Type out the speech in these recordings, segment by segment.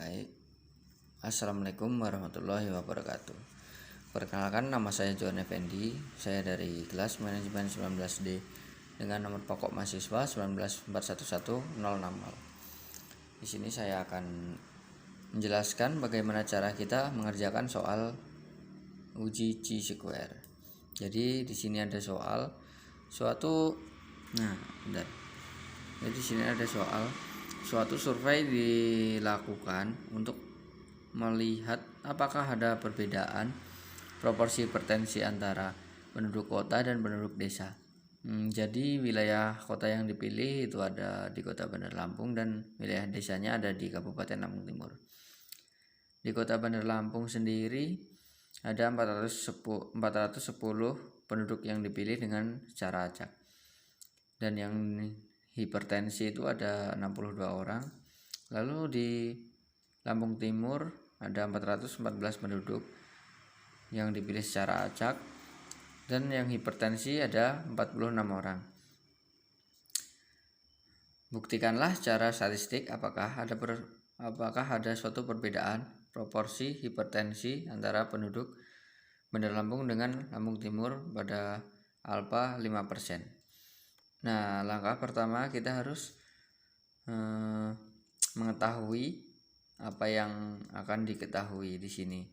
Baik, Assalamualaikum warahmatullahi wabarakatuh. Perkenalkan, nama saya John Effendi. Saya dari kelas manajemen 19D dengan nomor pokok mahasiswa 194110060. Di sini saya akan menjelaskan bagaimana cara kita mengerjakan soal uji chi-square. Jadi di sini ada suatu survei dilakukan untuk melihat apakah ada perbedaan proporsi hipertensi antara penduduk kota dan penduduk desa. Jadi wilayah kota yang dipilih itu ada di Kota Bandar Lampung dan wilayah desanya ada di Kabupaten Lampung Timur. Di Kota Bandar Lampung sendiri ada 410 penduduk yang dipilih dengan secara acak. Dan yang hipertensi itu ada 62 orang. Lalu di Lampung Timur ada 414 penduduk yang dipilih secara acak, dan yang hipertensi ada 46 orang. Buktikanlah secara statistik apakah ada suatu perbedaan proporsi hipertensi antara penduduk Bandar Lampung dengan Lampung Timur pada alfa 5%. Nah, langkah pertama kita harus mengetahui apa yang akan diketahui di sini.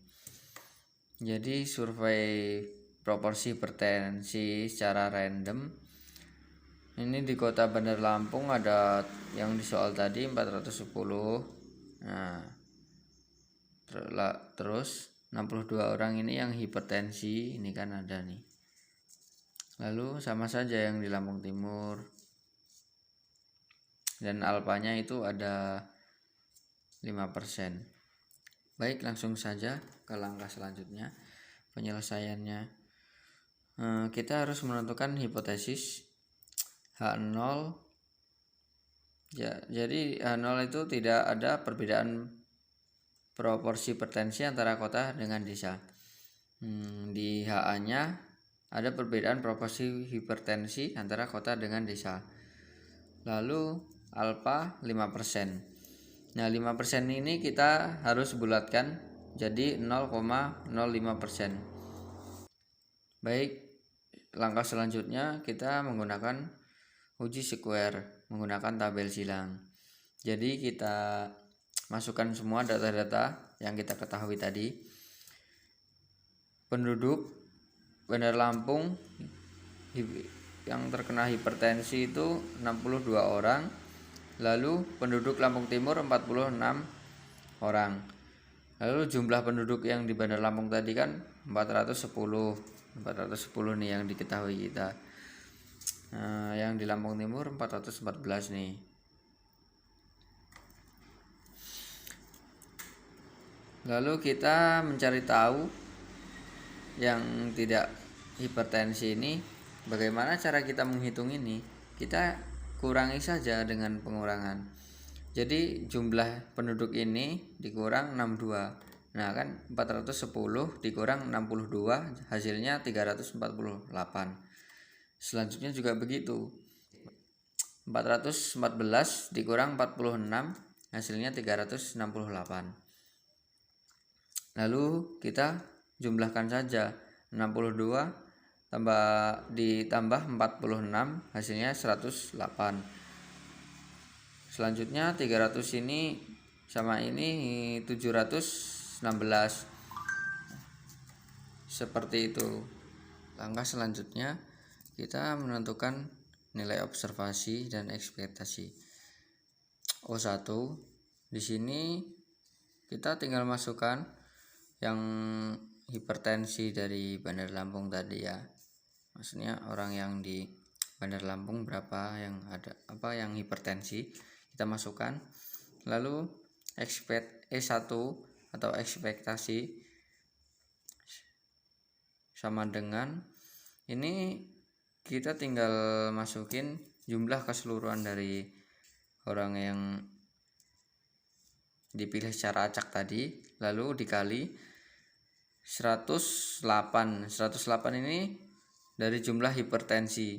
Jadi survei proporsi hipertensi secara random. Ini di Kota Bandar Lampung ada yang di soal tadi 410. Nah, terus 62 orang ini yang hipertensi, ini kan ada nih. Lalu sama saja yang di Lampung Timur, dan alfanya itu ada 5%. Baik, langsung saja ke langkah selanjutnya, penyelesaiannya. Kita harus menentukan hipotesis H0. Jadi H0 itu tidak ada perbedaan proporsi hipertensi antara kota dengan desa. Di HA-nya ada perbedaan proporsi hipertensi antara kota dengan desa. Lalu alfa 5%. Nah, 5% ini kita harus bulatkan jadi 0,05%. Baik, langkah selanjutnya kita menggunakan uji square menggunakan tabel silang. Jadi kita masukkan semua data-data yang kita ketahui tadi. Penduduk Bandar Lampung yang terkena hipertensi itu 62 orang. Lalu penduduk Lampung Timur 46 orang. Lalu jumlah penduduk yang di Bandar Lampung tadi kan 410 nih yang diketahui kita. Yang di Lampung Timur 414 nih. Lalu kita mencari tahu yang tidak hipertensi ini. Bagaimana cara kita menghitung ini? Kita kurangi saja dengan pengurangan. Jadi jumlah penduduk ini dikurang 62. Nah, kan 410 dikurang 62 hasilnya 348. Selanjutnya juga begitu. 414 dikurang 46 hasilnya 368. Lalu kita jumlahkan saja 62 ditambah 46 hasilnya 108. Selanjutnya 300 ini sama ini 716. Seperti itu. Langkah selanjutnya kita menentukan nilai observasi dan ekspektasi. O1 di sini kita tinggal masukkan yang hipertensi dari Bandar Lampung tadi ya. Maksudnya orang yang di Bandar Lampung berapa yang yang hipertensi kita masukkan. Lalu E1 atau ekspektasi sama dengan ini, kita tinggal masukin jumlah keseluruhan dari orang yang dipilih secara acak tadi, lalu dikali 108 ini dari jumlah hipertensi.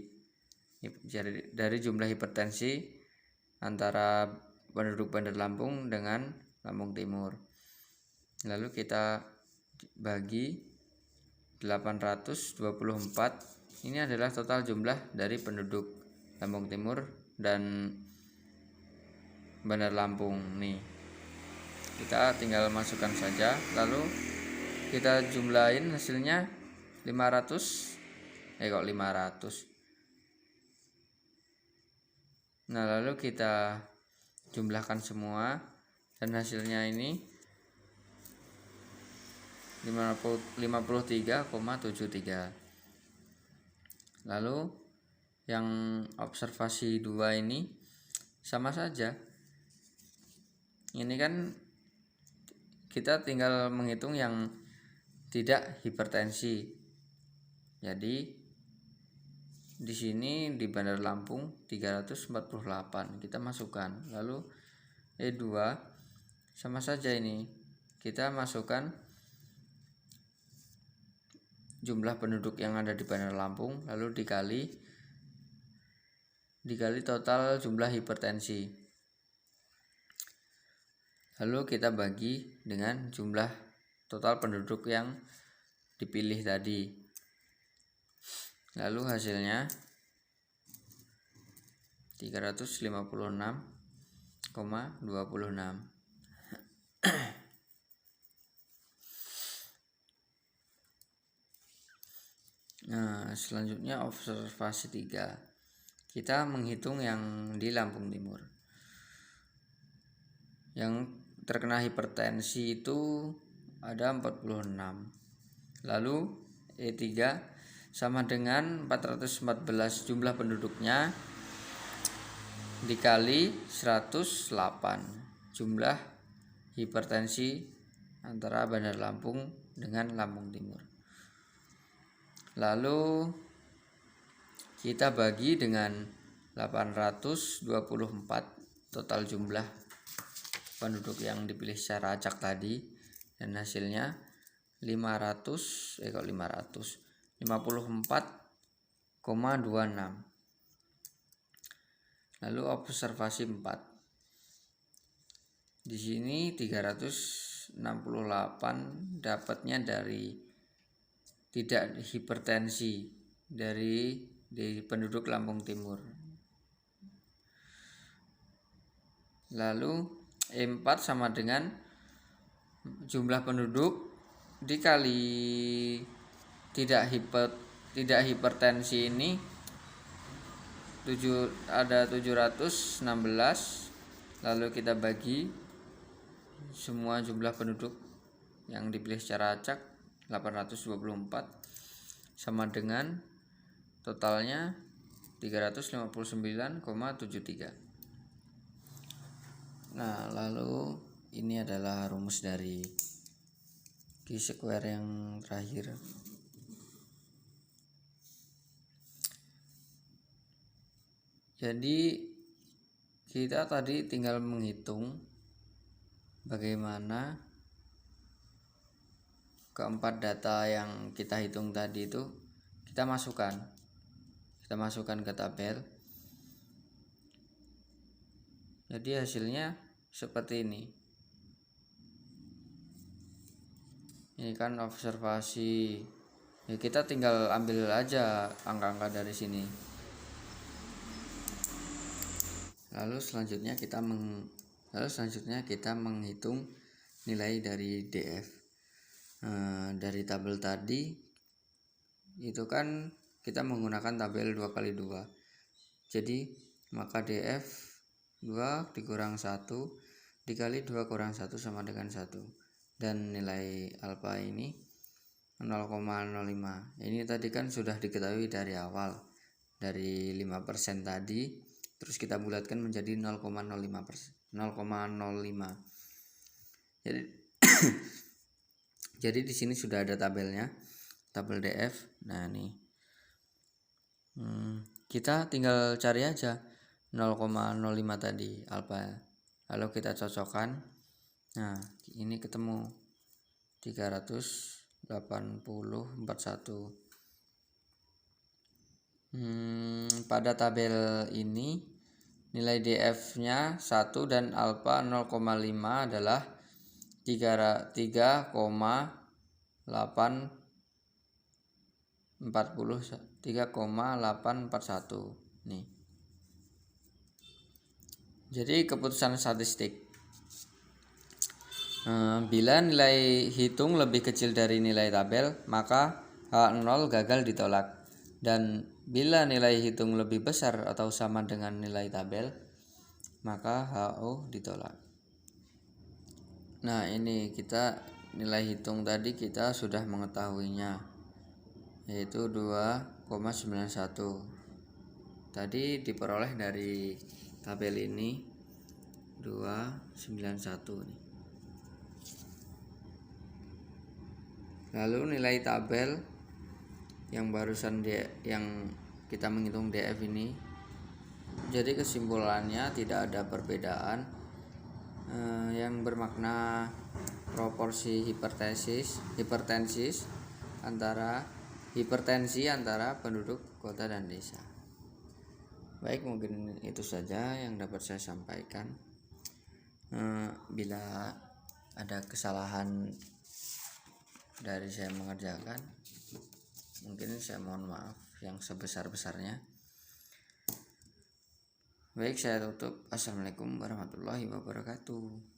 Dari jumlah hipertensi antara penduduk Bandar Lampung dengan Lampung Timur. Lalu kita bagi 824, ini adalah total jumlah dari penduduk Lampung Timur dan Bandar Lampung nih. Kita tinggal masukkan saja, lalu kita jumlahin hasilnya 500. Nah, lalu kita jumlahkan semua dan hasilnya ini 53,73. Lalu yang observasi 2 ini sama saja. Ini kan kita tinggal menghitung yang tidak hipertensi. Jadi di sini di Bandar Lampung 348 kita masukkan. Lalu E2 sama saja, ini kita masukkan jumlah penduduk yang ada di Bandar Lampung lalu dikali total jumlah hipertensi. Lalu kita bagi dengan jumlah total penduduk yang dipilih tadi. Lalu hasilnya 356,26. Nah, selanjutnya observasi 3. Kita menghitung yang di Lampung Timur. Yang terkena hipertensi itu ada 46. Lalu E3 sama dengan 414 jumlah penduduknya dikali 108 jumlah hipertensi antara Bandar Lampung dengan Lampung Timur. Lalu kita bagi dengan 824 total jumlah penduduk yang dipilih secara acak tadi, dan hasilnya 54,26. Lalu observasi 4. Di sini 368 dapatnya dari tidak hipertensi dari penduduk Lampung Timur. Lalu E4 sama dengan jumlah penduduk dikali tidak hipertensi ini ada 716. Lalu kita bagi semua jumlah penduduk yang dipilih secara acak 824 sama dengan totalnya 359,73. Nah, lalu ini adalah rumus dari chi-square yang terakhir. Jadi kita tadi tinggal menghitung bagaimana keempat data yang kita hitung tadi itu kita masukkan ke tabel. Jadi hasilnya seperti ini. Ini kan observasi. Ya, kita tinggal ambil aja angka-angka dari sini. Lalu selanjutnya kita menghitung nilai dari DF. Dari tabel tadi itu kan kita menggunakan tabel 2x2. Jadi maka DF 2 dikurang 1 dikali 2 kurang 1 sama dengan 1. Dan nilai alfa ini 0,05. Ini tadi kan sudah diketahui dari awal, dari 5% tadi. Terus kita bulatkan menjadi 0,05. Jadi di sini sudah ada tabelnya, tabel DF. Nah, nih. Kita tinggal cari aja 0,05 tadi alfa. Lalu kita cocokkan. Nah, ini ketemu 380,41. Pada tabel ini nilai DF-nya 1 dan alfa 0,5 adalah 3,841 nih. Jadi keputusan statistik, bila nilai hitung lebih kecil dari nilai tabel, maka H0 gagal ditolak. Dan bila nilai hitung lebih besar atau sama dengan nilai tabel, maka HO ditolak. Nah, ini kita nilai hitung tadi kita sudah mengetahuinya, yaitu 2,91. Tadi diperoleh dari tabel ini 291 nih. Lalu nilai tabel yang barusan yang kita menghitung DF ini, jadi kesimpulannya tidak ada perbedaan yang bermakna proporsi hipertensi antara penduduk kota dan desa. Baik, mungkin itu saja yang dapat saya sampaikan. Bila ada kesalahan dari saya mengerjakan, mungkin saya mohon maaf yang sebesar-besarnya. Baik, saya tutup. Assalamualaikum warahmatullahi wabarakatuh.